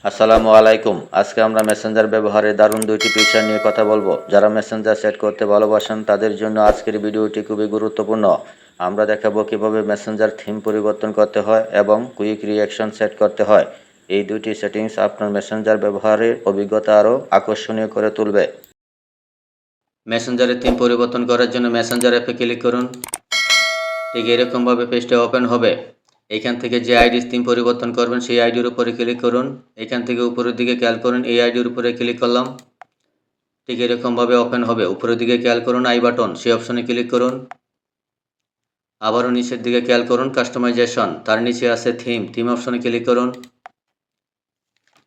আসসালামু আলাইকুম। আজকে আমরা মেসেঞ্জার ব্যবহারে দারুণ দুইটি ফিচার নিয়ে কথা বলবো। যারা মেসেঞ্জার সেট করতে ভালোবাসেন তাদের জন্য আজকের ভিডিওটি খুবই গুরুত্বপূর্ণ। আমরা দেখাবো কিভাবে মেসেঞ্জার থিম পরিবর্তন করতে হয় এবং কুইক রিঅ্যাকশন সেট করতে হয়। এই দুইটি সেটিংস আপনার মেসেঞ্জার ব্যবহারের অভিজ্ঞতা আরও আকর্ষণীয় করে তুলবে। মেসেঞ্জারের থিম পরিবর্তন করার জন্য মেসেঞ্জার অ্যাপে ক্লিক করুন। ঠিক এরকমভাবে পেজটা ওপেন হবে। এখান থেকে যে আইডির থিম পরিবর্তন করবেন সেই আইডির উপরে ক্লিক করুন। এখান থেকে উপরের দিকে খেয়াল করুন, এই আইডির উপরে ক্লিক করলাম। ঠিক এরকমভাবে ওপেন হবে। উপরের দিকে খেয়াল করুন আই বাটন, সেই অপশনে ক্লিক করুন। আবারও নিচের দিকে খেয়াল করুন কাস্টমাইজেশন, তার নিচে আছে থিম অপশনে ক্লিক করুন।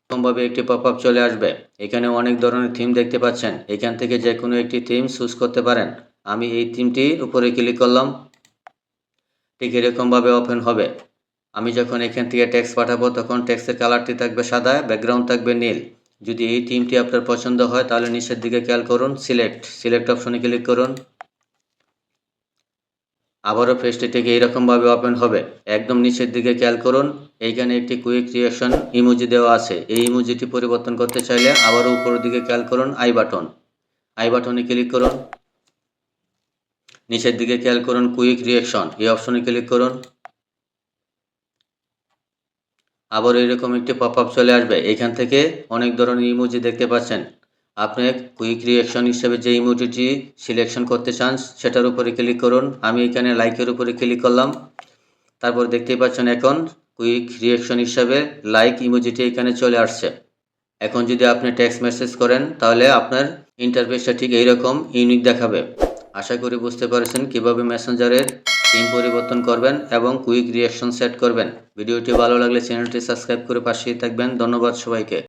এরকমভাবে একটি পপআপ চলে আসবে। এখানে অনেক ধরনের থিম দেখতে পাচ্ছেন। এখান থেকে যে কোনো একটি থিম চুজ করতে পারেন। আমি এই থিমটির উপরে ক্লিক করলাম। ঠিক এরকমভাবে ওপেন হবে। আমি যখন এখান থেকে টেক্সট পাঠাবো তখন টেক্সটের কালারটি থাকবে সাদা, ব্যাকগ্রাউন্ড থাকবে নীল। যদি এই থিমটি আপনার পছন্দ হয় তাহলে নিচের দিকে খেয়াল করুন, সিলেক্ট অপশনে ক্লিক করুন। আবারও পেজটি থেকে এইরকমভাবে ওপেন হবে। একদম নিচের দিকে খেয়াল করুন, এইখানে একটি কুইক রিঅ্যাকশন ইমোজি দেওয়া আছে। এই ইমোজিটি পরিবর্তন করতে চাইলে আবারও উপরের দিকে খেয়াল করুন আই বাটনে ক্লিক করুন। নিচের দিকে খেয়াল করুন কুইক রিঅ্যাকশন, এই অপশনে ক্লিক করুন। আবার এরকম একটি পপআপ চলে আসবে। এখান থেকে অনেক ধরনের ইমোজি দেখতে পাচ্ছেন। আপনি কুইক রিঅ্যাকশন হিসেবে যে ইমোজিটি সিলেকশন করতে চান সেটার উপরে ক্লিক করুন। আমি এখানে লাইকের উপরে ক্লিক করলাম। তারপর দেখতেই পাচ্ছেন এখন কুইক রিঅ্যাকশন হিসাবে লাইক ইমোজিটি এখানে চলে আসছে। এখন যদি আপনি টেক্সট মেসেজ করেন তাহলে আপনার ইন্টারফেসটা ঠিক এইরকম ইউনিক দেখাবে। আশা করি বুঝতে পারছেন কিভাবে মেসেঞ্জারের থিম পরিবর্তন করবেন এবং কুইক রিঅ্যাকশন সেট করবেন। ভিডিওটি ভালো লাগলে চ্যানেলটি সাবস্ক্রাইব করে পাশেই থাকবেন। ধন্যবাদ সবাইকে।